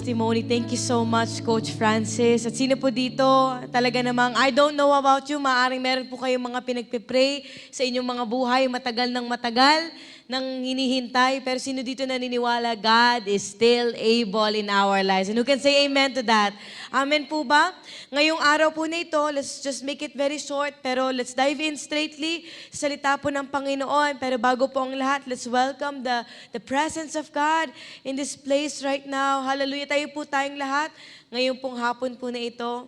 testimony. Thank you so much, Coach Francis. At sino po dito, talaga namang, I don't know about you, maaring meron po kayong mga pinagpipray sa inyong mga buhay, matagal nang hinihintay. Pero sino dito naniniwala, God is still able in our lives? And who can say amen to that? Amen po ba? Ngayong araw po na ito, let's just make it very short, pero let's dive in straightly sa salita po ng Panginoon. Pero bago po ang lahat, let's welcome the presence of God in this place right now. Hallelujah. Tayo po tayong lahat ngayong pong hapon po na ito.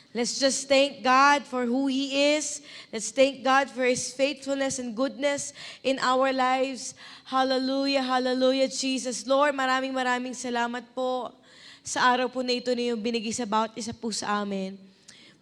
Let's just thank God for who He is. Let's thank God for His faithfulness and goodness in our lives. Hallelujah, hallelujah, Jesus. Lord, maraming salamat po sa araw po na ito na yung binigay sa bawat isa po sa amin.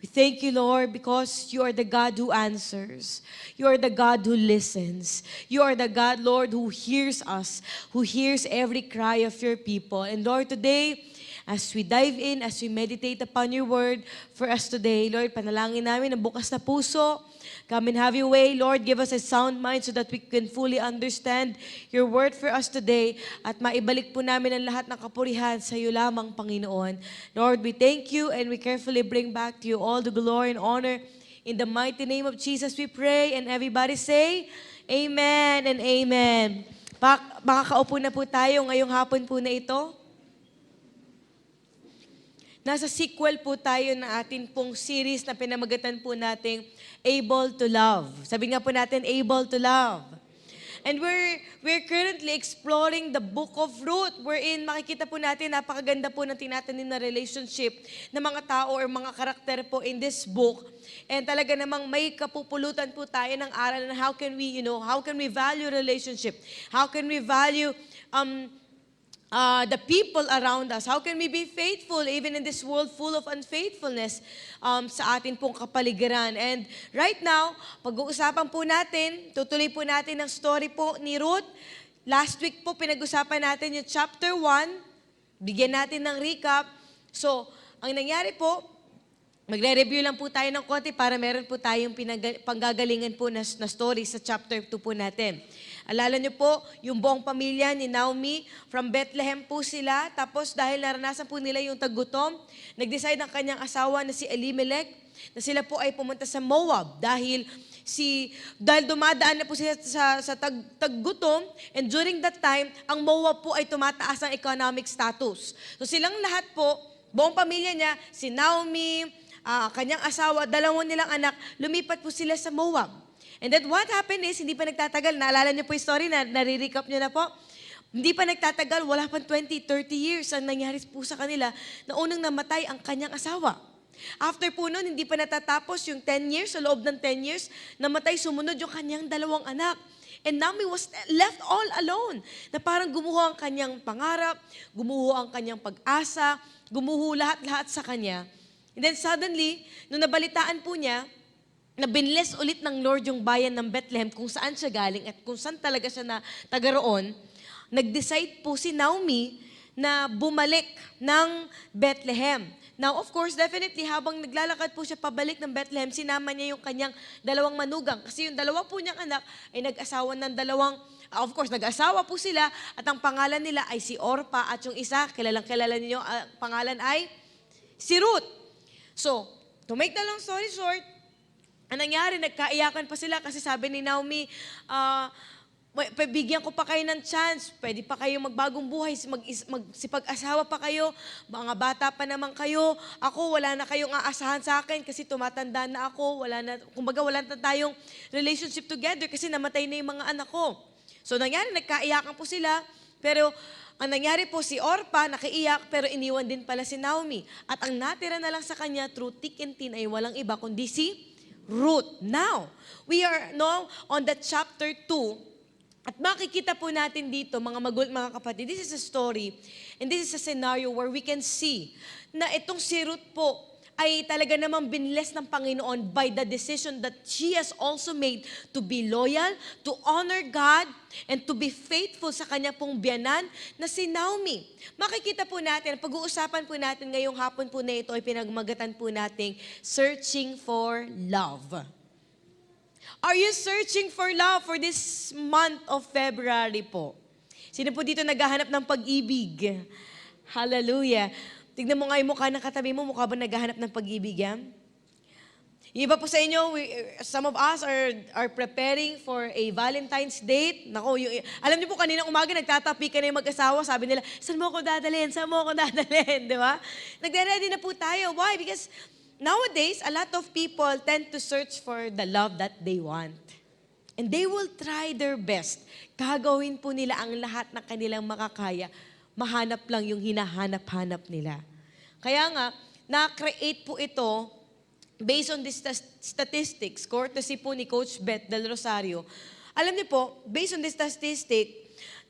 We thank you, Lord, because you are the God who answers. You are the God who listens. You are the God, Lord, who hears us, who hears every cry of your people. And Lord, today, as we dive in, as we meditate upon your word for us today, Lord, panalangin namin ang bukas na puso. Come and have your way, Lord. Give us a sound mind so that we can fully understand your word for us today at maibalik po namin ang lahat ng kapurihan sa iyo lamang, Panginoon. Lord, we thank you and we carefully bring back to you all the glory and honor. In the mighty name of Jesus we pray, and everybody say, Amen and Amen. Makakaupo na po tayo ngayong hapon po na ito. Nasa sequel po tayo na atin pong series na pinamagatan po nating Able to Love. Sabi nga po natin, Able to Love. And we're currently exploring the book of Ruth, wherein makikita po natin, napakaganda po ng tinatanim na relationship ng mga tao or mga karakter po in this book. And talaga namang may kapupulutan po tayo ng aral na how can we value relationship? How can we value the people around us? How can we be faithful even in this world full of unfaithfulness sa atin pong kapaligiran? And right now, pag-uusapan po natin, tutuloy po natin ang story po ni Ruth. Last week po, pinag-usapan natin yung chapter 1. Bigyan natin ng recap. So, ang nangyari po, magre-review lang po tayo ng konti para meron po tayong panggagalingan po na story sa chapter 2 po natin. Alala niyo po, yung buong pamilya ni Naomi, from Bethlehem po sila, tapos dahil naranasan po nila yung taggutom, nag-decide ang kanyang asawa na si Elimelech, na sila po ay pumunta sa Moab dahil dumadaan na po sila sa taggutom, and during that time, ang Moab po ay tumataas ang economic status. So silang lahat po, buong pamilya niya, si Naomi, kanyang asawa, dalawang nilang anak, lumipat po sila sa Moab. And then what happened is, hindi pa nagtatagal, naalala niyo po yung story, nare-recap niyo na po, hindi pa nagtatagal, wala pang 20, 30 years ang nangyari po sa kanila na unang namatay ang kanyang asawa. After po nun, hindi pa natatapos yung 10 years, sa loob ng 10 years, namatay sumunod yung kanyang dalawang anak. And Naomi was left all alone, na parang gumuho ang kanyang pangarap, gumuho ang kanyang pag-asa, gumuho lahat-lahat sa kanya. And then suddenly, nung nabalitaan po niya, na binless ulit ng Lord yung bayan ng Bethlehem kung saan siya galing at kung saan talaga siya na taga roon, nag-decide po si Naomi na bumalik ng Bethlehem. Now, of course, definitely, habang naglalakad po siya pabalik ng Bethlehem, sinama niya yung kanyang dalawang manugang. Kasi yung dalawa po niyang anak ay nag-asawa ng nag-asawa po sila at ang pangalan nila ay si Orpa at yung isa, kilalang-kilala niyo, pangalan ay si Ruth. So, to make the long story short, ang nangyari, nagkaiyakan pa sila kasi sabi ni Naomi, bigyan ko pa kayo ng chance, pwede pa kayo magbagong buhay, magsipag-asawa pa kayo, mga bata pa naman kayo, ako wala na kayong aasahan sa akin kasi tumatanda na ako, wala na tayong relationship together kasi namatay na yung mga anak ko. So nangyari, nagkaiyakan po sila, pero ang nangyari po si Orpa, nakiiyak, pero iniwan din pala si Naomi. At ang natira na lang sa kanya through thick and thin ay walang iba kundi si Ruth. Now, we are now on the chapter 2 at makikita po natin dito, mga kapatid, this is a story and this is a scenario where we can see na itong si Ruth po ay talaga namang binless ng Panginoon by the decision that she has also made to be loyal, to honor God, and to be faithful sa kanya pong biyanan na si Naomi. Makikita po natin, pag-uusapan po natin ngayong hapon po na ito ay pinagmagatan po nating Searching for Love. Are you searching for love for this month of February po? Sino po dito naghahanap ng pag-ibig? Hallelujah. Tignan mo nga yung mukha ng katabi mo, mukha ba naghahanap ng pag-ibig yan? Yung iba po sa inyo, some of us are preparing for a Valentine's date. Nako, alam niyo po kanina umaga nagtatapi ka na yung mag-asawa, sabi nila, saan mo ako dadalhin? Saan mo ako dadalhin? Di ba? Nagre-ready na po tayo. Why? Because nowadays, a lot of people tend to search for the love that they want. And they will try their best. Gagawin po nila ang lahat na kanilang makakaya. Mahanap lang yung hinahanap-hanap nila. Kaya nga, na-create po ito based on this statistics, courtesy po ni Coach Beth Del Rosario. Alam niyo po, based on this statistic,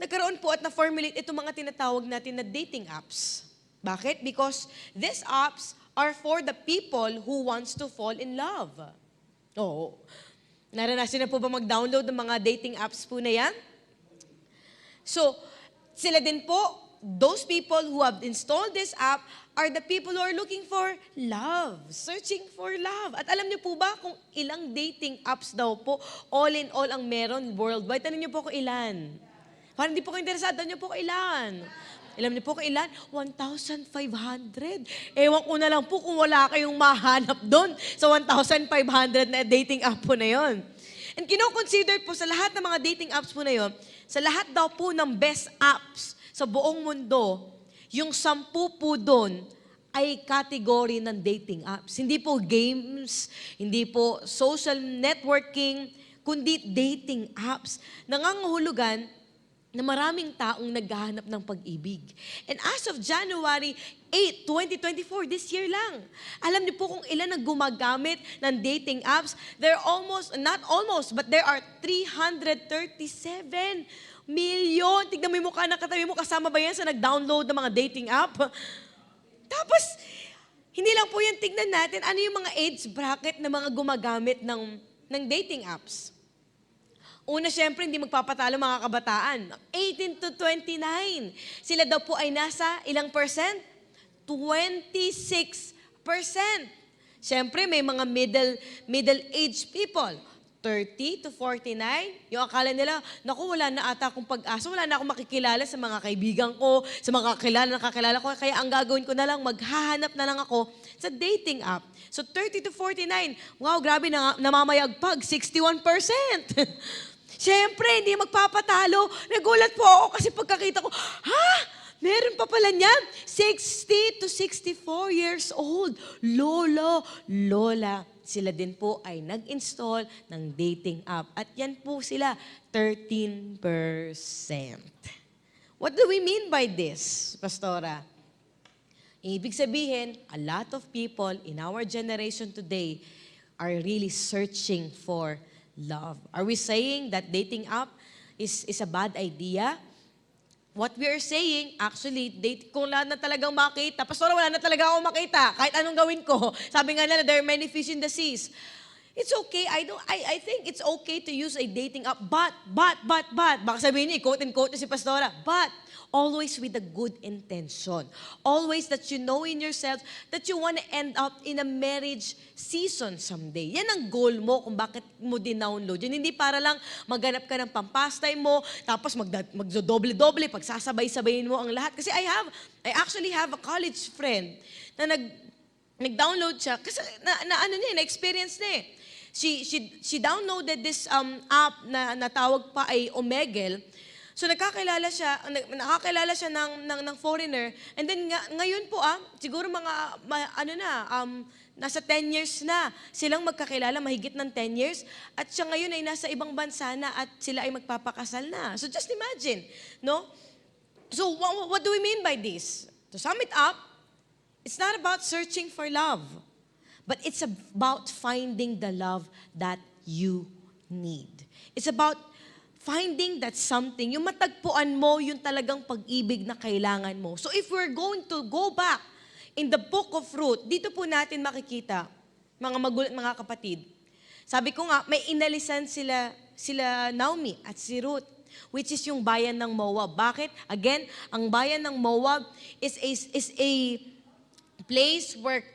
nagkaroon po at na-formulate itong mga tinatawag natin na dating apps. Bakit? Because these apps are for the people who wants to fall in love. Oo. Naranasan na po ba mag-download ng mga dating apps po na yan? So, sila din po, those people who have installed this app are the people who are looking for love, searching for love. At alam niyo po ba kung ilang dating apps daw po, all in all ang meron worldwide? Tanong niyo po kung ilan. Parang hindi po ko interesado, tanong niyo po kung ilan. Alam niyo po kung ilan? 1,500. Ewan ko na lang po kung wala kayong mahanap doon sa 1,500 na dating app po na yon. And kino-consider po sa lahat ng mga dating apps po na yon, sa lahat daw po ng best apps sa buong mundo, yung 10 po doon ay category ng dating apps. Hindi po games, hindi po social networking, kundi dating apps. Nangangahulugan na maraming taong naghahanap ng pag-ibig. And as of January 8, 2024, this year lang, alam niyo po kung ilan ang gumagamit ng dating apps? There are 337 million. Tignan mo yung mukha ng katabi mo, kasama ba yan sa nag-download ng mga dating app? Tapos, hindi lang po yan, tignan natin, ano yung mga age bracket na mga gumagamit ng dating apps. Una, syempre, hindi magpapatalo mga kabataan. 18 to 29. Sila daw po ay nasa ilang percent? 26%. Syempre, may mga middle-aged people. 30 to 49, yung akala nila, naku, wala na ata akong pag-asa, wala na akong makikilala sa mga kaibigan ko, sa mga kakilala ko, kaya ang gagawin ko na lang, maghahanap na lang ako sa dating app. So 30 to 49, wow, grabe, namamayagpag, 61%. Siyempre, hindi magpapatalo. Nagulat po ako kasi pagkakita ko, meron pa pala niyan, 60 to 64 years old. Lola, sila din po ay nag-install ng dating app. At yan po sila, 13%. What do we mean by this, Pastora? Ibig sabihin, a lot of people in our generation today are really searching for love. Are we saying that dating app is a bad idea? What we are saying, actually, kung wala na talagang makita, Pastora, wala na talaga ako makita, kahit anong gawin ko. Sabi nga nila, there are many fish in the seas. It's okay. I think it's okay to use a dating app, but, baka sabihin niyo, quote and quote si Pastora, but, always with a good intention. Always that you know in yourself that you want to end up in a marriage season someday. Yan ang goal mo kung bakit mo din-download. Yan hindi para lang maghanap ka ng pampastime mo, tapos magdodoble-doble, pagsasabay-sabayin mo ang lahat. Kasi I actually have a college friend na nag-download siya kasi na-experience na eh. She downloaded this app na tawag pa ay Omegle. So nakakilala siya ng foreigner, and then ngayon po siguro nasa 10 years na silang magkakilala, mahigit ng 10 years, at siya ngayon ay nasa ibang bansa na at sila ay magpapakasal na. So just imagine, no? So what do we mean by this? To sum it up, it's not about searching for love, but it's about finding the love that you need. It's about finding that something, yung matagpuan mo, yung talagang pag-ibig na kailangan mo. So if we're going to go back in the book of Ruth, dito po natin makikita, mga magulat, mga kapatid. Sabi ko nga, may inalisan sila Naomi at si Ruth, which is yung bayan ng Moab. Bakit? Again, ang bayan ng Moab is a place where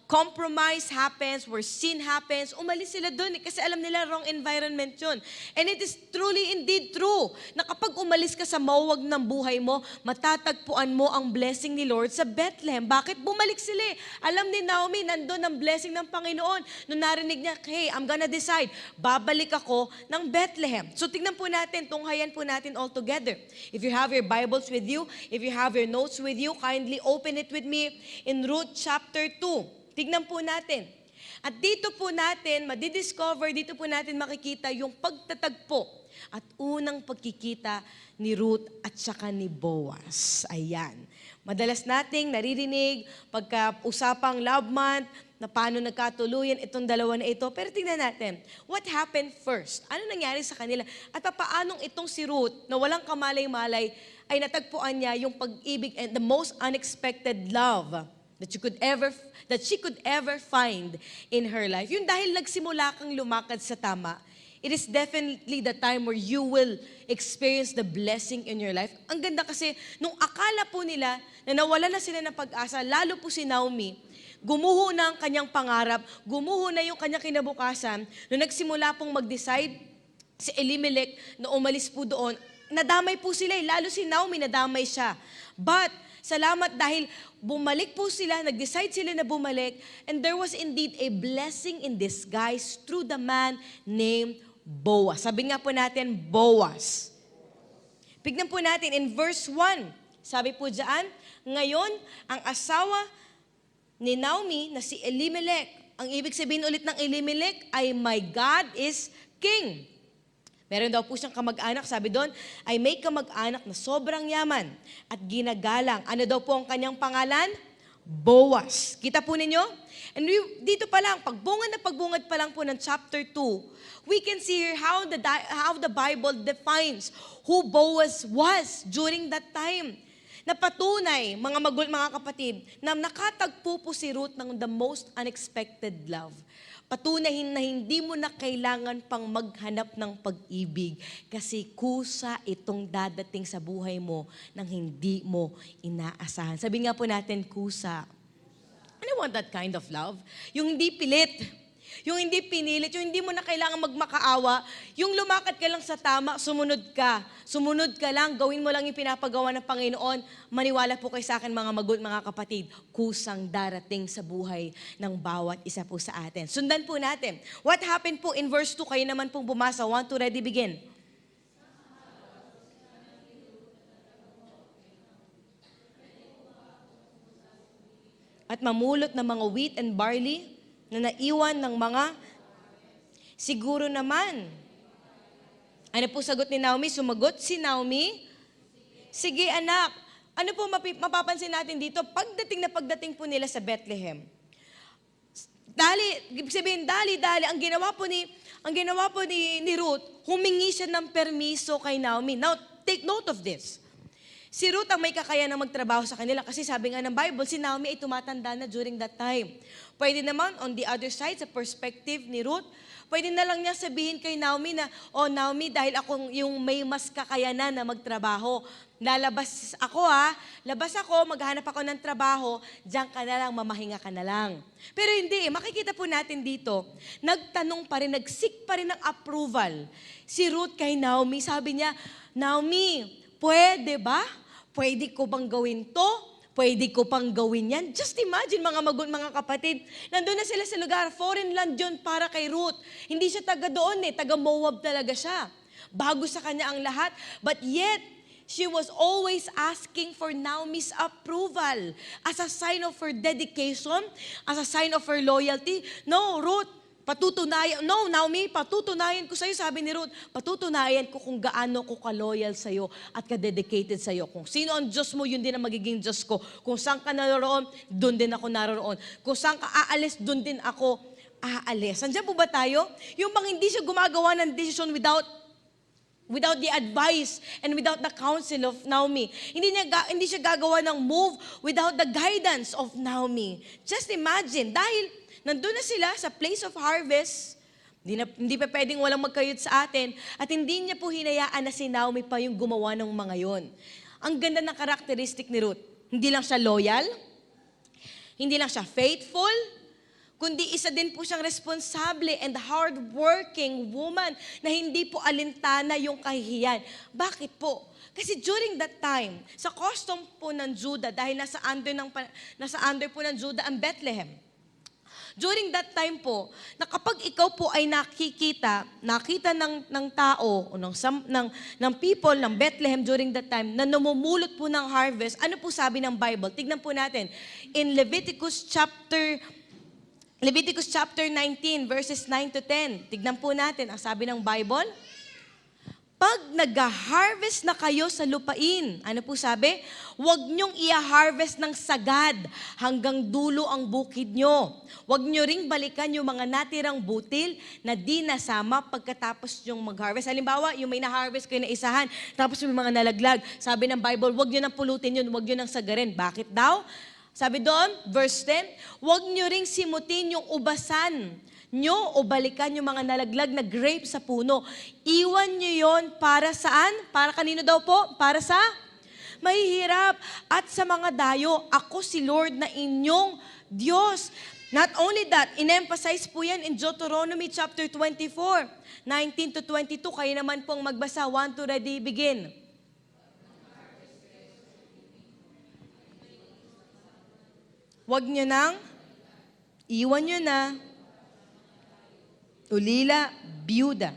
compromise happens, where sin happens, umalis sila doon kasi alam nila wrong environment yun. And it is truly indeed true na kapag umalis ka sa mawag ng buhay mo, matatagpuan mo ang blessing ni Lord sa Bethlehem. Bakit bumalik sila? Alam ni Naomi, nandun ang blessing ng Panginoon. Nung narinig niya, hey, I'm gonna decide, babalik ako ng Bethlehem. So tingnan po natin, tunghayan po natin all together. If you have your Bibles with you, if you have your notes with you, kindly open it with me in Ruth chapter 2. Tignan po natin. At dito po natin, madidiscover, dito po natin makikita yung pagtatagpo at unang pagkikita ni Ruth at saka ni Boaz. Ayan. Madalas nating naririnig pagka-usapang love month, na paano nagkatuluyan itong dalawa na ito. Pero tingnan natin, what happened first? Ano nangyari sa kanila? At paanong itong si Ruth, na walang kamalay-malay, ay natagpuan niya yung pag-ibig and the most unexpected love that she could ever find in her life. Yun dahil nagsimula kang lumakad sa tama, it is definitely the time where you will experience the blessing in your life. Ang ganda kasi, nung akala po nila na nawala na sila ng pag-asa, lalo po si Naomi, gumuho na ang kanyang pangarap, gumuho na yung kanyang kinabukasan, nung nagsimula pong mag-decide si Elimelech na umalis po doon, nadamay po sila, lalo si Naomi, nadamay siya. But, salamat dahil bumalik po sila, nag-decide sila na bumalik, and there was indeed a blessing in disguise through the man named Boaz. Sabi nga po natin, Boaz. Tignan po natin in verse 1. Sabi po dyan, ngayon, ang asawa ni Naomi na si Elimelech, ang ibig sabihin ulit ng Elimelech ay, my God is King. Meron daw po siyang kamag-anak, sabi doon, ay may kamag-anak na sobrang yaman at ginagalang. Ano daw po ang kanyang pangalan? Boaz. Kita po ninyo? And dito pa lang, pagbungad pa lang po ng chapter 2, we can see here how the Bible defines who Boaz was during that time. Napatunay, mga kapatid, na nakatagpo po si Ruth ng the most unexpected love. Patunahin na hindi mo na kailangan pang maghanap ng pag-ibig kasi kusa itong dadating sa buhay mo nang hindi mo inaasahan. Sabi nga po natin, kusa. I want that kind of love. Yung hindi pilit. Yung hindi pinilit, yung hindi mo na kailangan magmakaawa, yung lumakad ka lang sa tama, sumunod ka. Sumunod ka lang, gawin mo lang yung pinapagawa ng Panginoon. Maniwala po kayo sa akin mga kapatid, kusang darating sa buhay ng bawat isa po sa atin. Sundan po natin. What happened po in verse 2? Kayo naman pong bumasa. 1, 2, ready, begin. At mamulot ng mga wheat and barley na naiwan ng mga, siguro naman. Ano po sagot ni Naomi? Sumagot si Naomi, sige anak. Ano po mapapansin natin dito? Pagdating po nila sa Bethlehem, dali, ang ginawa po ni Ruth, humingi siya ng permiso kay Naomi. Now, take note of this. Si Ruth ang may kakayanang magtrabaho sa kanila kasi sabi nga ng Bible, si Naomi ay tumatanda na during that time. Pwede naman, on the other side, sa perspective ni Ruth, pwede na lang niya sabihin kay Naomi na, oh Naomi, dahil ako yung may mas kakayanan na magtrabaho, labas ako, maghanap ako ng trabaho, diyan ka na lang, mamahinga ka na lang. Pero hindi, makikita po natin dito, nagtanong pa rin, nagsik pa rin ng approval. Si Ruth kay Naomi, sabi niya, Naomi, pwede ba? Pwede ko bang gawin to? Pwede ko pang gawin yan? Just imagine mga kapatid, nandun na sila sa lugar, foreign land yun para kay Ruth. Hindi siya taga doon taga Moab talaga siya. Bago sa kanya ang lahat, but yet, she was always asking for Naomi's approval as a sign of her dedication, as a sign of her loyalty. No, Ruth, Naomi, patutunayan ko sa'yo, sabi ni Ruth, patutunayan ko kung gaano ko ka-loyal sa'yo at ka-dedicated sa'yo. Kung sino ang Diyos mo, yun din ang magiging Diyos ko. Kung saan ka naroon, doon din ako naroon. Kung saan ka aalis, doon din ako aalis. Nandiyan po ba tayo? Yung bang hindi siya gumagawa ng decision without the advice and without the counsel of Naomi. Hindi siya gagawa ng move without the guidance of Naomi. Just imagine, dahil nandun na sila sa place of harvest, hindi pa pwedeng walang magkayod sa atin, at hindi niya po hinayaan na si Naomi pa yung gumawa ng mga yon. Ang ganda ng karakteristik ni Ruth. Hindi lang siya loyal, Hindi lang siya faithful, kundi isa din po siyang responsable and hardworking woman na hindi po alintana yung kahihiyan. Bakit po? Kasi during that time, sa custom po ng Judah, dahil nasa under po ng Judah ang Bethlehem, during that time po, na kapag ikaw po ay nakita ng tao o ng people ng Bethlehem during that time na namumulot po ng harvest, ano po sabi ng Bible? Tignan po natin. In Leviticus chapter 19 verses 9 to 10. Tignan po natin ang sabi ng Bible. Pag nag-harvest na kayo sa lupain, ano po sabi? Huwag niyong i-harvest ng sagad hanggang dulo ang bukid nyo. Huwag niyo ring balikan yung mga natirang butil na di nasama pagkatapos yung mag-harvest. Halimbawa, yung may na-harvest kayo na isahan, tapos may mga nalaglag. Sabi ng Bible, huwag niyo nang pulutin yun, huwag niyo nang sagarin. Bakit daw? Sabi doon, verse 10, huwag niyo ring simutin yung ubasan nyo o balikan yung mga nalaglag na grape sa puno. Iwan nyo yon para saan? Para kanino daw po? Para sa mahihirap at sa mga dayo. Ako si Lord na inyong Diyos. Not only that, in-emphasize po yan in Deuteronomy chapter 24, 19 to 22. Kayo naman pong magbasa. 1 to ready, begin. Huwag nyo nang, iwan nyo na, ulila, biyuda.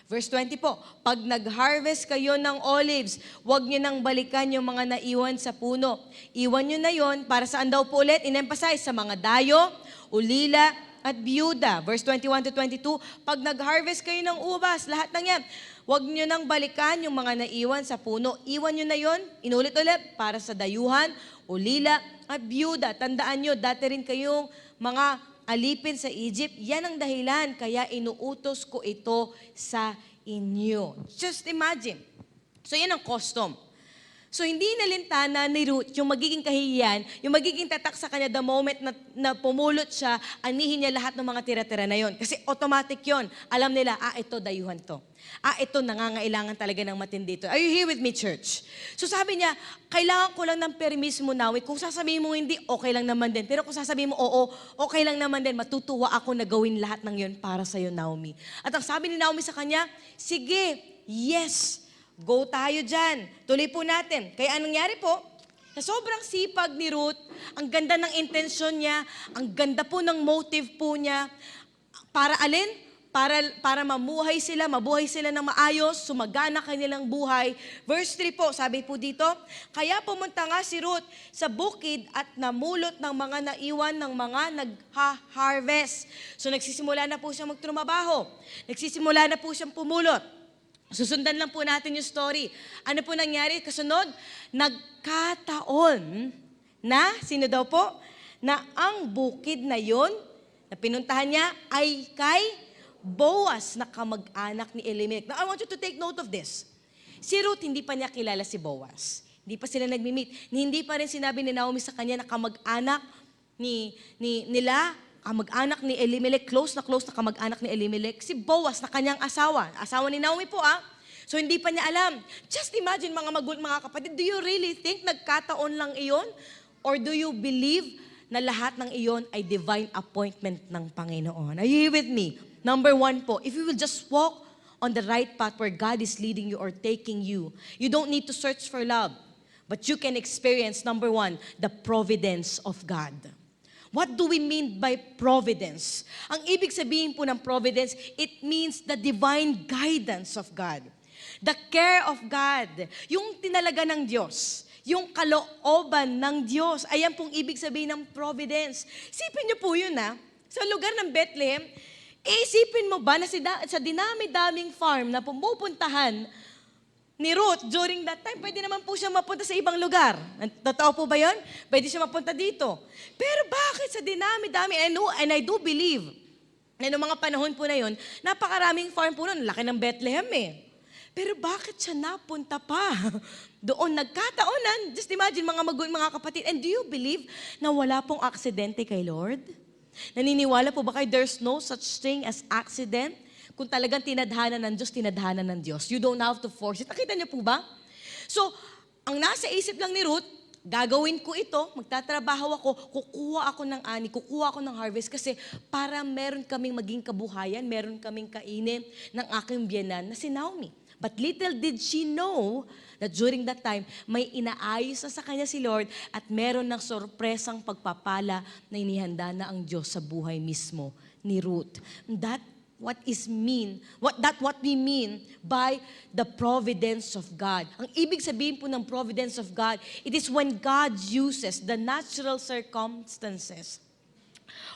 Verse 20 po, pag nag-harvest kayo ng olives, huwag nyo nang balikan yung mga naiwan sa puno. Iwan nyo na yon para saan daw po ulit? In-emphasize sa mga dayo, ulila, at biyuda. Verse 21 to 22, pag nag-harvest kayo ng ubas, lahat ng yan, huwag nyo nang balikan yung mga naiwan sa puno. Iwan nyo na yon, inulit-ulit, para sa dayuhan, ulila, at biyuda. Tandaan nyo, dati rin kayong mga alipin sa Egypt. Yan ang dahilan, kaya inuutos ko ito sa inyo. Just imagine. So yan ang custom. So hindi nalintana ni Ruth yung magiging kahihiyan, yung magiging tatak sa kanya the moment na pumulot siya, anihin niya lahat ng mga tira-tira na yon. Kasi automatic yon. Alam nila, ito dayuhan to. Ito nangangailangan talaga ng matindi to. Are you here with me, church? So sabi niya, kailangan ko lang ng permis mo, Naomi. Kung sasabihin mo hindi, okay lang naman din. Pero kung sasabihin mo oo, okay lang naman din. Matutuwa ako na gawin lahat ng yon para sa'yo, Naomi. At ang sabi ni Naomi sa kanya, sige, yes, go tayo dyan. Tuloy po natin. Kaya anong nangyari po? Sa sobrang sipag ni Ruth, ang ganda ng intensyon niya, ang ganda po ng motive po niya, para alin? Para mabuhay sila ng maayos, sumagana kanilang buhay. Verse 3 po, sabi po dito, kaya pumunta nga si Ruth sa bukid at namulot ng mga naiwan ng mga nagha-harvest. So nagsisimula na po siyang magtrabaho. Nagsisimula na po siyang pumulot. Susundan lang po natin yung story. Ano po nangyari? Kasunod, nagkataon na, sino daw po? Na ang bukid na yon, na pinuntahan niya ay kay Boaz na kamag-anak ni Elimelech. Now, I want you to take note of this. Si Ruth, hindi pa niya kilala si Boaz. Hindi pa sila nagmi-meet. Hindi pa rin sinabi ni Naomi sa kanya na kamag-anak nila, kamag-anak ni Elimelech, close na kamag-anak ni Elimelech, si Boaz na kanyang asawa. Asawa ni Naomi po, So, hindi pa niya alam. Just imagine, mga kapatid, do you really think nagkataon lang iyon? Or do you believe na lahat ng iyon ay divine appointment ng Panginoon? Are you with me? Number 1 po, if you will just walk on the right path where God is leading you or taking you, you don't need to search for love, but you can experience, number 1, the providence of God. What do we mean by providence? Ang ibig sabihin po ng providence, it means the divine guidance of God. The care of God. Yung tinalaga ng Diyos. Yung kalooban ng Diyos. Ayan pong ibig sabihin ng providence. Isipin niyo po yun sa lugar ng Bethlehem, isipin mo ba na sa dinami-daming farm na pumupuntahan ni Ruth during that time, pwede naman po siya mapunta sa ibang lugar. Totoo po ba yun? Pwede siya mapunta dito. Pero bakit sa dinami-dami, and I do believe, na noong mga panahon po na yun, napakaraming farm po nun, laki ng Bethlehem Pero bakit siya napunta pa? Doon nagkataonan, just imagine mga kapatid, and do you believe na wala pong aksidente kay Lord? Naniniwala po ba kayo there's no such thing as accident? Kung talagang tinadhana ng Diyos, tinadhana ng Diyos. You don't have to force it. Nakita niyo po ba? So, ang nasa isip lang ni Ruth, gagawin ko ito, magtatrabaho ako, kukuha ako ng ani, kukuha ako ng harvest kasi para meron kaming maging kabuhayan, meron kaming kainin ng aking biyenan na si Naomi. But little did she know that during that time, may inaayos na sa kanya si Lord at meron ng sorpresang pagpapala na inihanda na ang Diyos sa buhay mismo ni Ruth. What we mean by the providence of God. Ang ibig sabihin po ng providence of God, it is when God uses the natural circumstances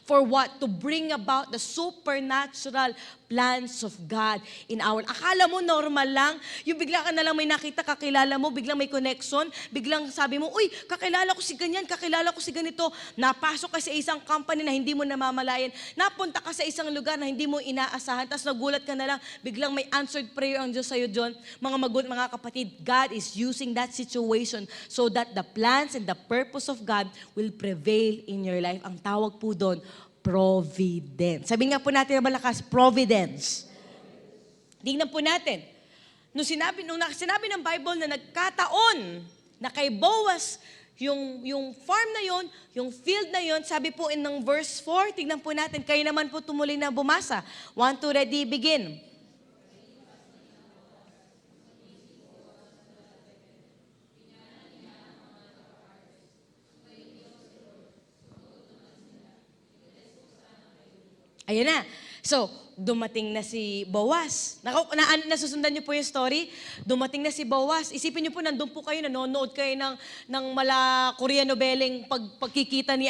for what? To bring about the supernatural plans of God in our... Akala mo normal lang, yung bigla ka na lang may nakita, kakilala mo, biglang may connection, biglang sabi mo, uy, kakilala ko si ganyan, kakilala ko si ganito. Napasok ka sa isang company na hindi mo namamalayan, napunta ka sa isang lugar na hindi mo inaasahan, tapos nagulat ka na lang, biglang may answered prayer ang Diyos sa'yo doon. Mga kapatid, God is using that situation so that the plans and the purpose of God will prevail in your life. Ang tawag po doon, providence. Sabi nga po natin na malakas, providence. Tingnan po natin. Nung sinabi ng Bible na nagkataon na kay Boaz, yung farm na yon, yung field na yon, sabi po ng verse 4, tingnan po natin, kayo naman po tumuloy na bumasa. 1, 2, ready, begin. Ayan na. So, dumating na si Boaz. Nasusundan niyo po yung story? Dumating na si Boaz. Isipin niyo po, nandun po kayo, nanonood kayo ng mala Korean noveleng pagkikita ni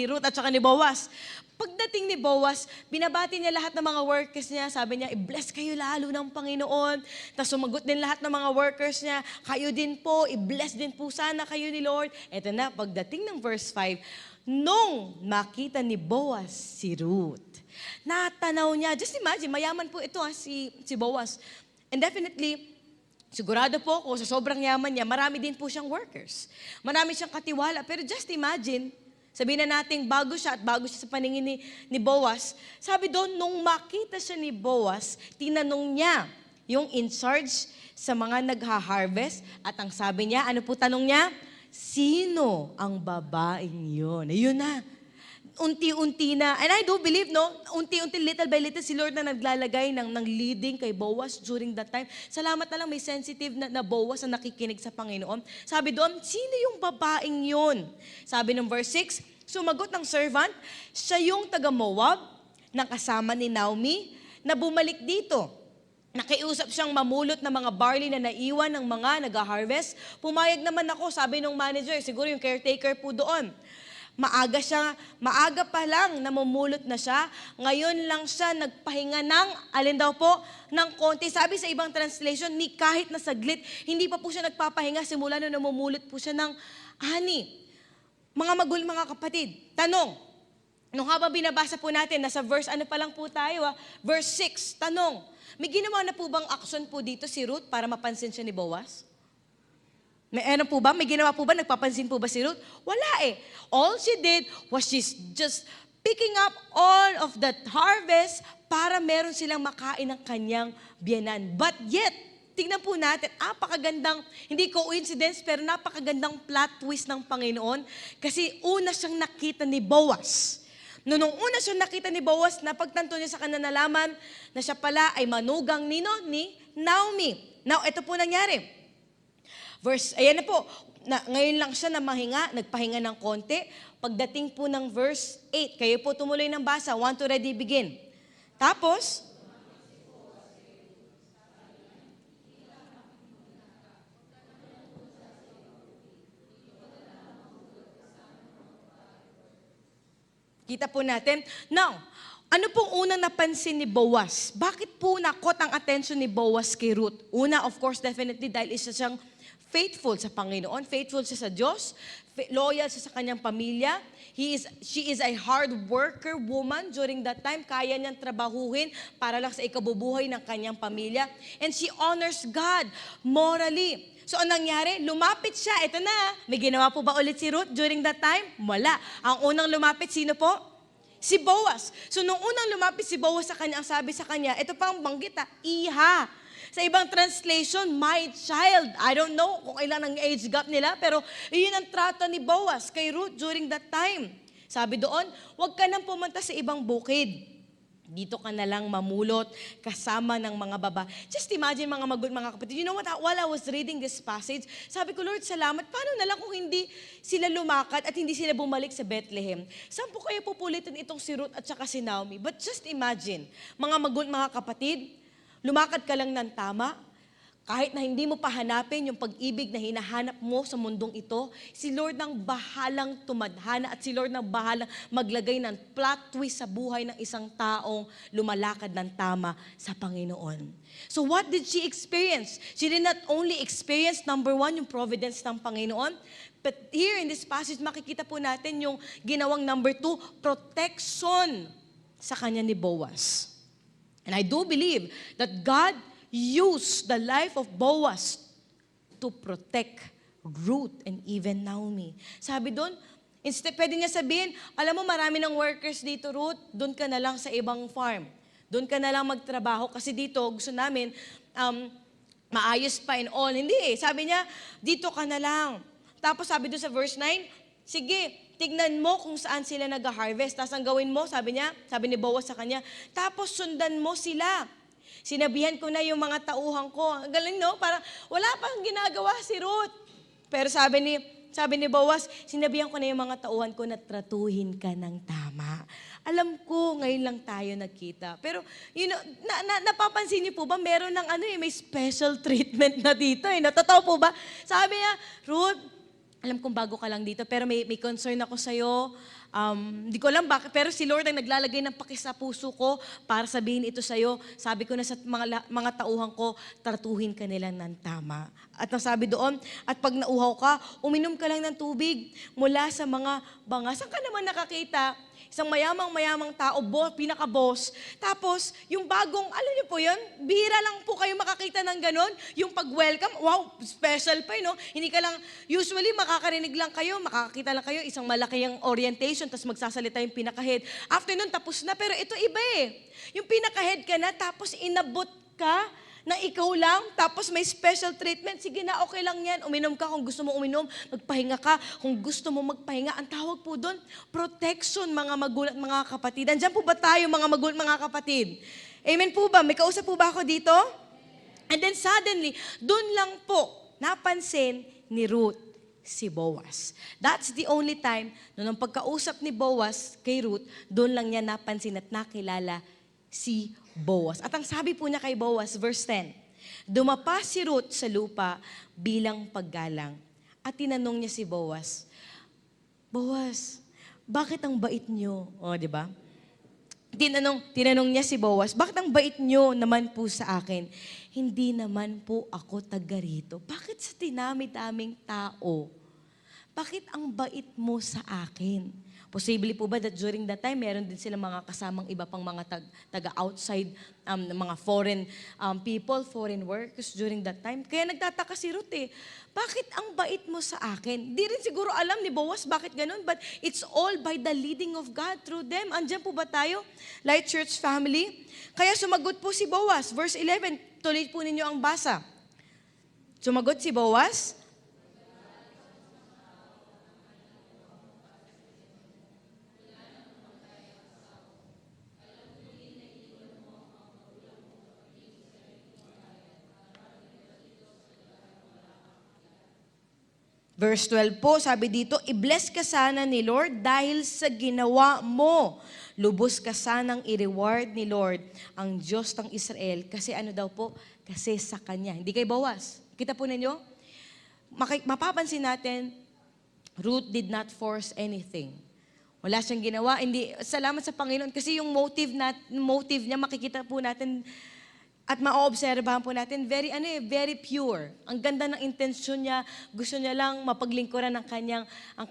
Ruth at saka ni Boaz. Pagdating ni Boaz, binabati niya lahat ng mga workers niya. Sabi niya, i-bless kayo lalo ng Panginoon. Tapos sumagot din lahat ng mga workers niya, kayo din po, i-bless din po sana kayo ni Lord. Eto na, pagdating ng verse 5, nung makita ni Boaz si Ruth, natanaw niya, just imagine, mayaman po ito si Boaz. And definitely, sigurado po ako, sa sobrang yaman niya, marami din po siyang workers. Marami siyang katiwala. Pero just imagine, sabihin na natin, bago siya sa paningin ni Boaz, sabi doon, nung makita siya ni Boaz, tinanong niya yung in charge sa mga nagha-harvest. At ang sabi niya, ano po tanong niya? Sino ang babaeng yun? Ayun na. Unti-unti na, and I do believe, unti-unti, little by little, si Lord na naglalagay ng leading kay Boaz during that time. Salamat na lang, may sensitive na Boaz na nakikinig sa Panginoon. Sabi doon, sino yung babaeng yun? Sabi ng verse 6, sumagot ng servant, siya yung taga-Moab, na kasama ni Naomi, na bumalik dito. Nakiusap siyang mamulot ng mga barley na naiwan ng mga nag-harvest. Pumayag naman ako, sabi ng manager, siguro yung caretaker po doon. Maaga pa lang namumulot na siya. Ngayon lang siya nagpahinga ng, alin daw po, ng konti. Sabi sa ibang translation, ni kahit na saglit, hindi pa po siya nagpapahinga simula nung namumulot po siya ng ani. Mga kapatid, tanong, nung habang binabasa po natin, nasa verse, ano pa lang po tayo, verse 6, tanong, may ginawa na po bang action po dito si Ruth para mapansin siya ni Boaz? May ano po ba? May ginawa po ba? Nagpapansin po ba si Ruth? Wala eh. All she did was she's just picking up all of that harvest para meron silang makain ng kanyang biyenan. But yet, tingnan po natin, napakagandang, hindi coincidence, pero napakagandang plot twist ng Panginoon kasi una siyang nakita ni Boaz. Nung una siyang nakita ni Boaz, napagtanto niya sa kanya nalaman na siya pala ay manugang ni Naomi. Now, ito po nangyari. Ayan na po, ngayon lang siya nagpahinga ng konti. Pagdating po ng verse 8, kayo po tumuloy ng basa, 1 to ready, begin. Tapos, kita po natin. Now, ano pong unang napansin ni Boaz? Bakit po nakot ang attention ni Boaz kay Ruth? Una, of course, definitely dahil isa siyang faithful sa Panginoon, faithful siya sa Diyos, loyal siya sa kanyang pamilya. She is a hard worker woman during that time. Kaya niyang trabahuhin para lang sa ikabubuhay ng kanyang pamilya. And she honors God morally. So, anong nangyari? Lumapit siya. Ito na. May ginawa po ba ulit si Ruth during that time? Wala. Ang unang lumapit, sino po? Si Boaz. So, nung unang lumapit si Boaz sa kanya, ang sabi sa kanya, ito pang banggit, iha. Sa ibang translation, my child. I don't know kung ilan ang age gap nila, pero iyon ang trato ni Boaz kay Ruth during that time. Sabi doon, huwag ka nang pumunta sa ibang bukid. Dito ka na lang mamulot kasama ng mga baba. Just imagine mga kapatid. You know what? While I was reading this passage, sabi ko, Lord, salamat. Paano na lang kung hindi sila lumakad at hindi sila bumalik sa Bethlehem? Saan po kaya pupulitin itong si Ruth at saka si Naomi? But just imagine, mga kapatid, lumakad ka lang ng tama, kahit na hindi mo pahanapin yung pag-ibig na hinahanap mo sa mundong ito, si Lord nang bahalang tumadhana at si Lord nang bahalang maglagay ng plot twist sa buhay ng isang taong lumalakad ng tama sa Panginoon. So what did she experience? She did not only experience, number one, yung providence ng Panginoon, but here in this passage, makikita po natin yung ginawang number two, protection sa kanya ni Boaz. And I do believe that God use the life of Boaz to protect Ruth and even Naomi. Sabi doon, instead, pwede niya sabihin, alam mo marami ng workers dito, Ruth, doon ka na lang sa ibang farm. Doon ka na lang magtrabaho kasi dito gusto namin maayos pa and all. Hindi eh. Sabi niya, dito ka na lang. Tapos sabi doon sa verse 9, sige, tignan mo kung saan sila nag-harvest. Tapos ang gawin mo, sabi ni Boaz sa kanya, tapos sundan mo sila. Sinabihan ko na yung mga tauhan ko. Ang galing, no? Parang wala pang ginagawa si Ruth. Pero sabi ni Boaz, sinabihan ko na yung mga tauhan ko na tratuhin ka ng tama. Alam ko, ngayon lang tayo nagkita. Pero, you know, napapansin niyo po ba, meron ng may special treatment na dito. Totoo po ba? Sabi niya, Ruth, alam kong bago ka lang dito, pero may concern ako sa'yo. Hindi ko alam bakit, pero si Lord ang naglalagay ng pakis sa puso ko para sabihin ito sa'yo. Sabi ko na sa mga tauhan ko, tratuhin ka nila ng tama. At nasabi doon, at pag nauhaw ka, uminom ka lang ng tubig mula sa mga banga. Saan ka naman nakakita? Isang mayamang tao, pinaka-boss. Tapos, yung bagong, alam niyo po yun, bihira lang po kayo makakita ng ganon. Yung pag-welcome, wow, special pa no? Hindi ka lang, usually makakarinig lang kayo, makakakita lang kayo, isang malaki yung orientation, tapos magsasalita yung pinaka-head. After nun, tapos na, pero ito iba eh. Yung pinaka-head ka na, tapos inabot ka, na ikaw lang, tapos may special treatment, sige na, okay lang yan, uminom ka kung gusto mo uminom, magpahinga ka kung gusto mo magpahinga. Ang tawag po doon, protection, mga magulang, mga kapatid. Andiyan po ba tayo, mga magulang, mga kapatid? Amen po ba? May kausap po ba ako dito? And then suddenly, doon lang po, napansin ni Ruth si Boaz. That's the only time, nung pagkausap ni Boaz kay Ruth, doon lang niya napansin at nakilala si Boaz. At ang sabi po niya kay Boaz, verse 10, dumapa si Ruth sa lupa bilang paggalang. At tinanong niya si Boaz, Boaz, bakit ang bait niyo? O, di ba? Tinanong niya si Boaz, bakit ang bait niyo naman po sa akin? Hindi naman po ako taga rito. Bakit sa dinami-daming tao? Bakit ang bait mo sa akin? Posible po ba that during that time, meron din silang mga kasamang iba pang mga taga-outside, mga foreign people, foreign workers during that time? Kaya nagtataka si Ruth bakit ang bait mo sa akin? Di rin siguro alam ni Boaz bakit ganun, but it's all by the leading of God through them. Andiyan po ba tayo, Light Church family? Kaya sumagot po si Boaz, verse 11, tuloy po ninyo ang basa. Sumagot si Boaz, verse 12 po, sabi dito, i-bless ka sana ni Lord dahil sa ginawa mo. Lubos ka sanang i-reward ni Lord ang Diyos ng Israel. Kasi ano daw po? Kasi sa Kanya. Hindi kay Boaz. Kita po ninyo? Mapapansin natin, Ruth did not force anything. Wala siyang ginawa. Hindi, salamat sa Panginoon. Kasi yung motive niya, makikita po natin at maoobserbahan po natin, very pure. Ang ganda ng intensyon niya. Gusto niya lang mapaglingkuran ang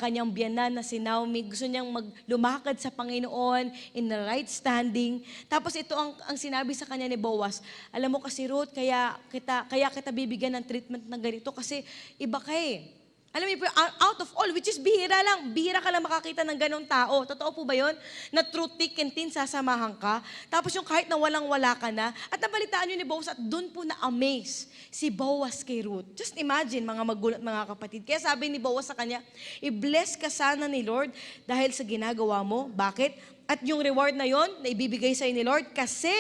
kanyang biyanan na si Naomi. Gusto niyang lumakad sa Panginoon in the right standing. Tapos ito ang sinabi sa kanya ni Boaz, alam mo kasi Ruth, kaya kita bibigyan ng treatment na ganito kasi iba ka eh. Alam niyo po, out of all, which is bihira lang. Bihira ka lang makakita ng ganong tao. Totoo po ba yun? Na through thick and thin, sasamahan ka. Tapos yung kahit na walang-wala ka na. At nabalitaan niyo ni Boaz at doon po na-amaze si Boaz kay Ruth. Just imagine, mga magulat, mga kapatid. Kaya sabi ni Boaz sa kanya, i-bless ka sana ni Lord dahil sa ginagawa mo. Bakit? At yung reward na yon na ibibigay sa'yo ni Lord, kasi,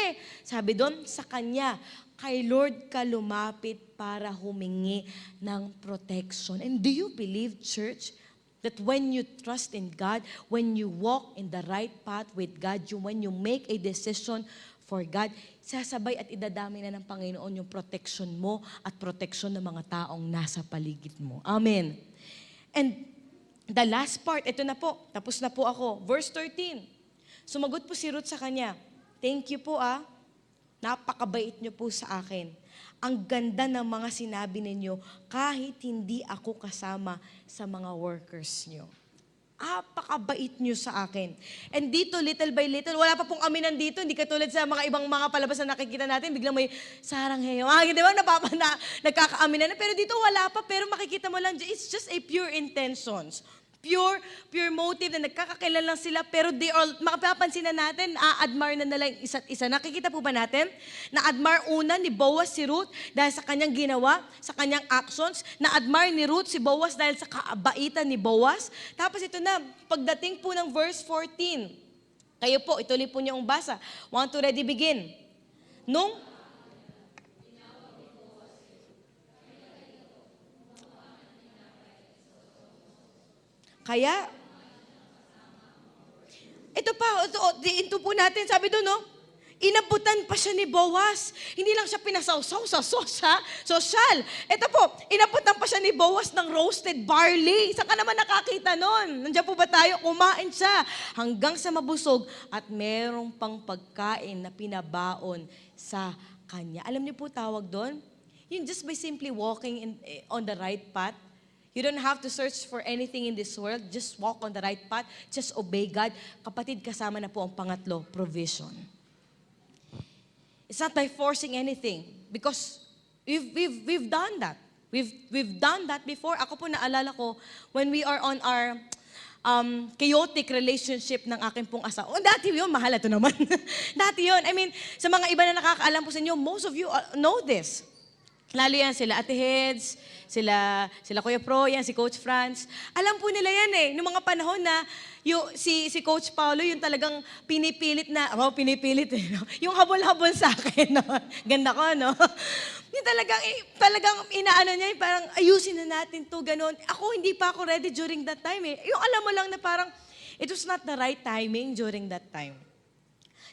sabi doon, sa kanya, kay Lord ka lumapit para humingi ng protection. And do you believe, church, that when you trust in God, when you walk in the right path with God, when you make a decision for God, sasabay at idadami na ng Panginoon yung protection mo at protection ng mga taong nasa paligid mo. Amen. And the last part, ito na po, tapos na po ako. Verse 13, sumagot po si Ruth sa kanya, thank you po napakabait niyo po sa akin. Ang ganda ng mga sinabi ninyo kahit hindi ako kasama sa mga workers niyo. Napakabait niyo sa akin. And dito, little by little, wala pa pong aminan dito. Hindi katulad sa mga ibang mga palabas na nakikita natin, biglang may sarang heyo. Di ba? Nagkakaaminan na. Pero dito wala pa. Pero makikita mo lang, it's just a pure intentions. Pure motive na nagkakakilala lang sila, pero they all, makapapansin na natin, admire na nila yung isa't isa. Nakikita po ba natin? Na-admire una ni Boaz si Ruth dahil sa kanyang ginawa, sa kanyang actions. Na-admire ni Ruth si Boaz dahil sa kabaitan ni Boaz. Tapos ito na, pagdating po ng verse 14, kayo po, ituloy po niyo ang basa. Want to ready begin? Kaya, ito po natin, sabi doon, inabutan pa siya ni Boaz. Hindi lang siya pinasawsaw sa social. Ito po, inabutan pa siya ni Boaz ng roasted barley. Saan ka naman nakakita nun? Nandiyan po ba tayo? Kumain siya hanggang sa mabusog at merong pang pagkain na pinabaon sa kanya. Alam niyo po tawag doon? Yung just by simply walking on the right path. You don't have to search for anything in this world. Just walk on the right path. Just obey God. Kapatid, kasama na po ang pangatlo, provision. It's not by forcing anything because we've done that. We've done that before. Ako po naalala ko when we are on our chaotic relationship ng aking pong asawa. Dati yun, mahal ito naman. Dati yun. I mean, sa mga iba na nakakaalam po sa inyo, most of you know this. Lalo yan, sila Ate Heads, sila Kuya Pro, yan, si Coach Franz. Alam po nila yan Noong mga panahon na si Coach Paulo, yung talagang pinipilit no? Yung habol-habol sa akin, no? Ganda ko, no? Yung talagang inaano niya, parang ayusin na natin to ganun. Ako, hindi pa ako ready during that time Yung alam mo lang na parang, it was not the right timing during that time.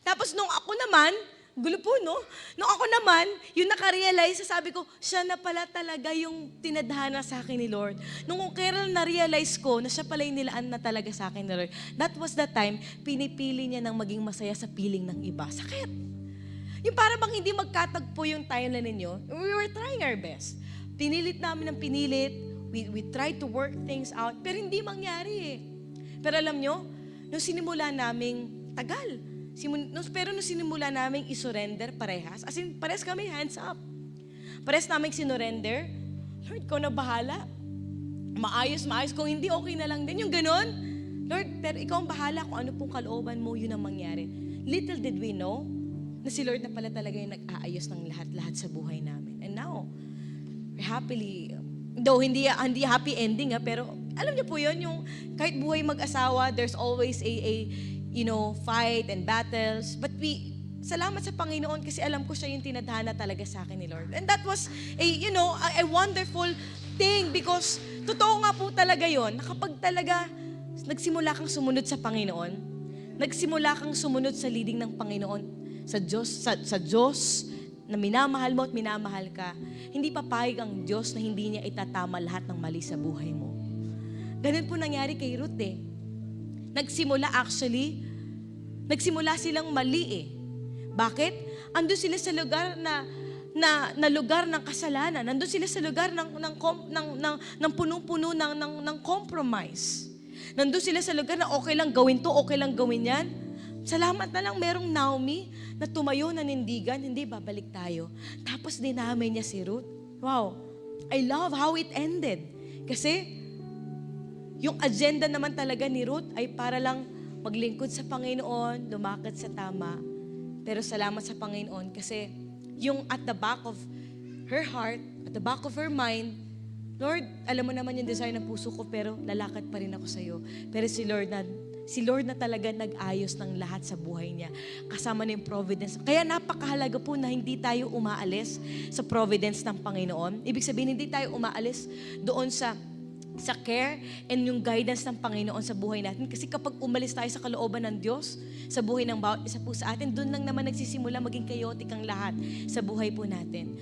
Tapos nung ako naman, gulo po, no? Nung ako naman, yung nakarealize, sabi ko, siya na pala talaga yung tinadhana sa akin ni Lord. Nung kailan na-realize ko na siya pala yung nilaan na talaga sa akin ni Lord, that was the time, pinipili niya ng maging masaya sa piling ng iba. Sakit. Yung para bang hindi magkatagpo yung timeline ninyo, we were trying our best. Pinilit namin ng pinilit, we tried to work things out, pero hindi mangyari Pero alam nyo, nung sinimula naming tagal, pero nung sinimula namin isurrender parehas, as in, parehas kami, hands up. Parehas namin sinurrender, Lord, ikaw na bahala. Maayos. Kung hindi, okay na lang din. Yung ganun, Lord, pero ikaw ang bahala kung ano pong kalooban mo, yun ang mangyari. Little did we know na si Lord na pala talaga yung nag-aayos ng lahat-lahat sa buhay namin. And now, happily, though hindi happy ending pero alam niyo po yun, yung kahit buhay mag-asawa, there's always a fight and battles. But salamat sa Panginoon kasi alam ko siya yung tinadhana talaga sa akin ni Lord. And that was a wonderful thing because totoo nga po talaga yon na kapag talaga nagsimula kang sumunod sa Panginoon, nagsimula kang sumunod sa leading ng Panginoon, sa Diyos na minamahal mo at minamahal ka, hindi papayag ang Diyos na hindi niya itatama lahat ng mali sa buhay mo. Ganun po nangyari kay Ruth Nagsimula silang mali Bakit? Andun sila sa lugar na lugar ng kasalanan. Nandun sila sa lugar ng punong-puno ng compromise. Nandun sila sa lugar na okay lang gawin to, okay lang gawin yan. Salamat na lang merong Naomi na tumayo, nanindigan, hindi babalik tayo. Tapos dinamay niya si Ruth. Wow, I love how it ended. Kasi Yung agenda naman talaga ni Ruth ay para lang maglingkod sa Panginoon, lumakad sa tama. Pero salamat sa Panginoon kasi yung at the back of her heart, at the back of her mind, Lord, alam mo naman yung desire ng puso ko, pero lalakad pa rin ako sa'yo. Pero si Lord na talaga nag-ayos ng lahat sa buhay niya. Kasama na yung providence. Kaya napakahalaga po na hindi tayo umaalis sa providence ng Panginoon. Ibig sabihin, hindi tayo umaalis doon sa care and yung guidance ng Panginoon sa buhay natin. Kasi kapag umalis tayo sa kalooban ng Diyos, sa buhay ng bawat isa po sa atin, doon lang naman nagsisimula maging chaotic ang lahat sa buhay po natin.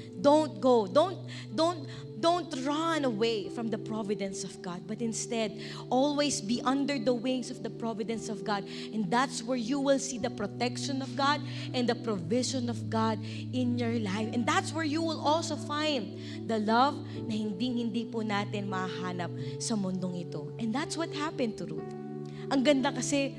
Don't run away from the providence of God, but instead, always be under the wings of the providence of God. And that's where you will see the protection of God and the provision of God in your life. And that's where you will also find the love na hindi po natin mahanap sa mundong ito. And that's what happened to Ruth. Ang ganda kasi,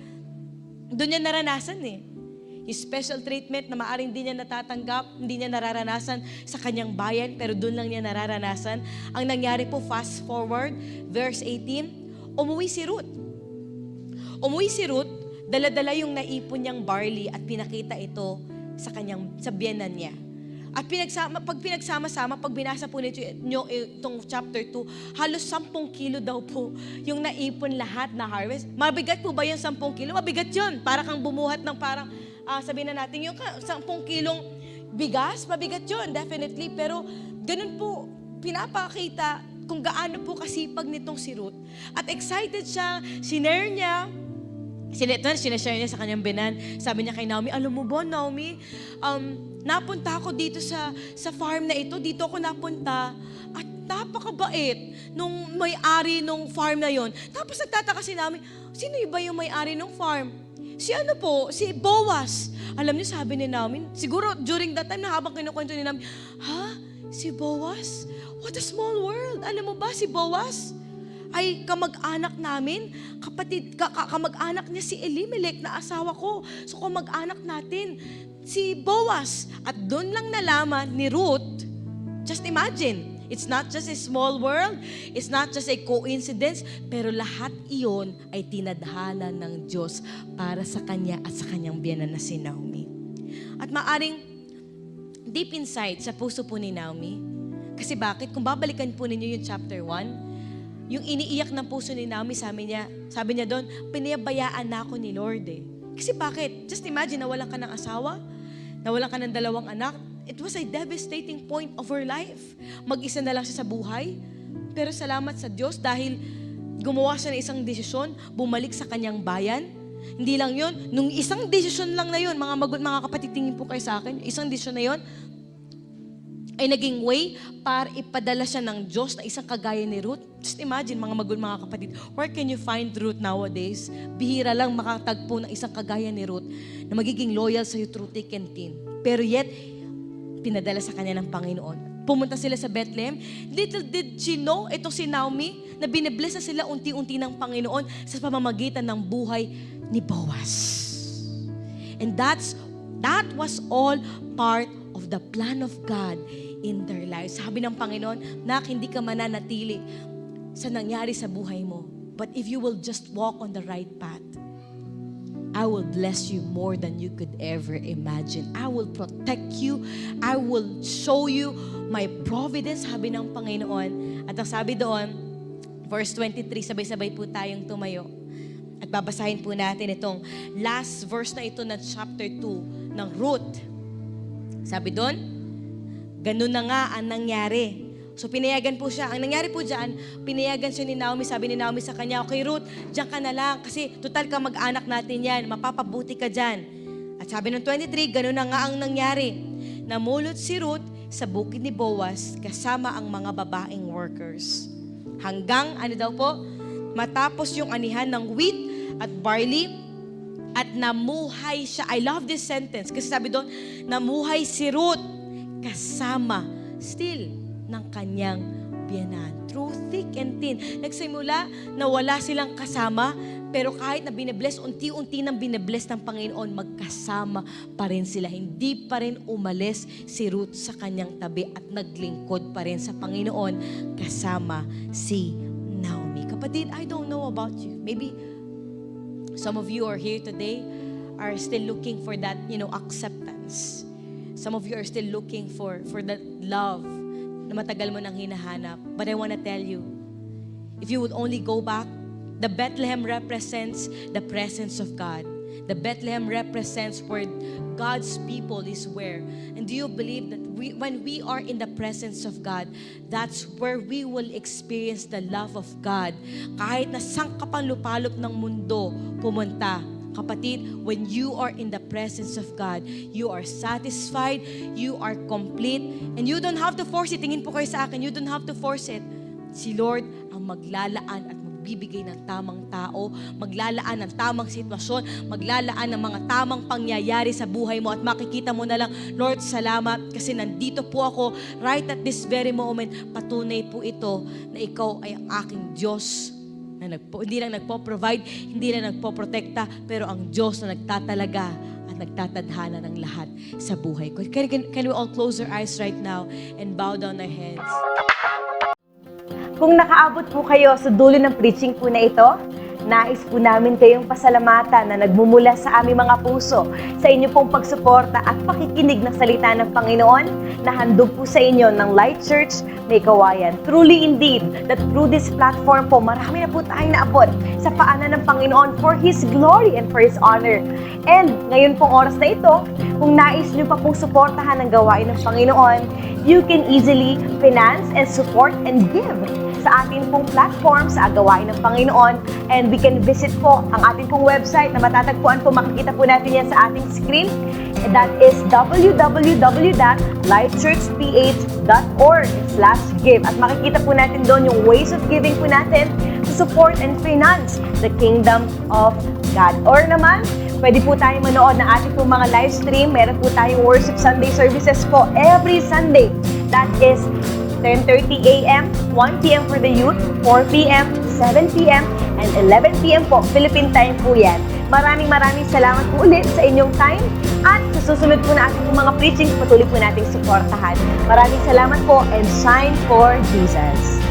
doon niya naranasan yung special treatment na maaring hindi niya natatanggap, hindi niya nararanasan sa kanyang bayan, pero doon lang niya nararanasan. Ang nangyari po, fast forward, verse 18, umuwi si Ruth. Dala-dala yung naipon niyang barley at pinakita ito sa biyenan niya. At pag pinagsama-sama, pag binasa po nyo itong chapter 2, halos 10 kilo daw po yung naipon lahat na harvest. Mabigat po ba yung 10 kilo? Mabigat yun. Para kang bumuhat ng parang, sabihin na natin, yung 10 kilong bigas, mabigat yun, definitely. Pero ganun po, pinapakita kung gaano po kasipag nitong si Ruth. At excited siya, sinare niya sa kanyang binan. Sabi niya kay Naomi, alam mo ba, Naomi, napunta ako dito sa farm na ito, dito ako napunta, at napakabait nung may-ari nung farm na yon. Tapos nagtataka si Naomi, sino ba yung may-ari nung farm? Si Boaz. Alam niyo, sabi ni Naomi, siguro during that time na habang kinukwento ni Naomi, si Boaz? What a small world. Alam mo ba, si Boaz ay kamag-anak namin, kamag-anak niya si Elimelech na asawa ko. So kamag-anak natin, si Boaz. At doon lang nalaman ni Ruth, just imagine, it's not just a small world, it's not just a coincidence, pero lahat iyon ay tinadhana ng Diyos para sa kanya at sa kanyang biyenan na si Naomi. At maaring deep inside sa puso po ni Naomi, kasi bakit? Kung babalikan po ninyo yung chapter 1, yung iniiyak ng puso ni Naomi, sabi niya doon, pinabayaan na ako ni Lord Kasi bakit? Just imagine, nawalan ka ng asawa, nawalan ka ng 2 anak. It was a devastating point of her life. Mag-isa na lang siya sa buhay. Pero salamat sa Diyos dahil gumawa siya ng isang desisyon, bumalik sa kanyang bayan. Hindi lang yun, nung isang desisyon lang na yun, mga kapatid, tingin po kayo sa akin, isang desisyon na yun, ay naging way para ipadala siya ng Diyos na isang kagaya ni Ruth. Just imagine, mga kapatid, where can you find Ruth nowadays? Bihira lang makatagpo ng isang kagaya ni Ruth na magiging loyal sa'yo through thick and thin. Pero yet, pinadala sa kanya ng Panginoon. Pumunta sila sa Bethlehem. Little did she know, itong si Naomi, na binibless na sila unti-unti ng Panginoon sa pamamagitan ng buhay ni Boaz. And that was all part of the plan of God in their lives. Sabi ng Panginoon, hindi ka mananatili sa nangyari sa buhay mo. But if you will just walk on the right path, I will bless you more than you could ever imagine. I will protect you. I will show you my providence, sabi ng Panginoon. At ang sabi doon, verse 23, sabay-sabay po tayong tumayo. At babasahin po natin itong last verse na ito ng chapter 2 ng Ruth. Sabi doon, ganun na nga ang nangyari. So pinayagan po siya. Ang nangyari po dyan, pinayagan siya ni Naomi. Sabi ni Naomi sa kanya, okay Ruth, dyan ka na lang kasi total ka mag-anak natin yan. Mapapabuti ka dyan. At sabi ng 23, ganun na nga ang nangyari. Namulot si Ruth sa bukid ni Boaz kasama ang mga babaeng workers. Hanggang, matapos yung anihan ng wheat at barley, at namuhay siya. I love this sentence kasi sabi doon, namuhay si Ruth kasama still ng kanyang biyenan. Through thick and thin. Nagsimula na wala silang kasama, pero kahit na binibless, unti-unti nang binibless ng Panginoon, magkasama pa rin sila. Hindi pa rin umalis si Ruth sa kanyang tabi at naglingkod pa rin sa Panginoon kasama si Naomi. Kapatid, I don't know about you. Maybe some of you are here today are still looking for that, acceptance. Some of you are still looking for that love na matagal mo nang hinahanap. But I want to tell you, if you would only go back, the Bethlehem represents the presence of God. The Bethlehem represents where God's people is where. And do you believe that when we are in the presence of God, that's where we will experience the love of God. Kahit na sang kapang-lupalop ng mundo pumunta, kapatid, when you are in the presence of God, you are satisfied, you are complete, and you don't have to force it. Tingin po kayo sa akin, you don't have to force it. Si Lord ang maglalaan at magbibigay ng tamang tao, maglalaan ng tamang sitwasyon, maglalaan ng mga tamang pangyayari sa buhay mo at makikita mo na lang, Lord, salamat kasi nandito po ako right at this very moment. Patunay po ito na ikaw ay ang aking Diyos na hindi lang nagpo-provide, hindi lang nagpo-protekta, pero ang Diyos na nagtatalaga at nagtatadhana ng lahat sa buhay ko. Can we all close our eyes right now and bow down our heads? Kung nakaabot po kayo sa dulo ng preaching po na ito, nais po namin kayong pasalamatan na nagmumula sa aming mga puso sa inyo pong pagsuporta at pakikinig ng salita ng Panginoon na handog po sa inyo ng Light Church May Kawayan. Truly indeed, that through this platform po, marami na po tayong naabot sa paanan ng Panginoon for His glory and for His honor. And ngayon pong oras na ito, kung nais nyo pa pong suportahan ang gawain ng Panginoon, you can easily finance and support and give sa ating pong platform sa gawain ng Panginoon. And we can visit po ang ating pong website na matatagpuan po, makikita po natin yan sa ating screen. And that is www.lightchurchph.org/give. At makikita po natin doon yung ways of giving po natin to support and finance the kingdom of God. Or naman, pwede po tayong manood ng ating po mga live stream. Meron po tayong worship Sunday services po every Sunday. That is 10:30 a.m., 1 p.m. for the youth, 4 p.m., 7 p.m., and 11 p.m. po. Philippine time po yan. Maraming salamat po ulit sa inyong time at sa susunod po na ating mga preaching, patuloy po nating suportahan. Maraming salamat po and shine for Jesus.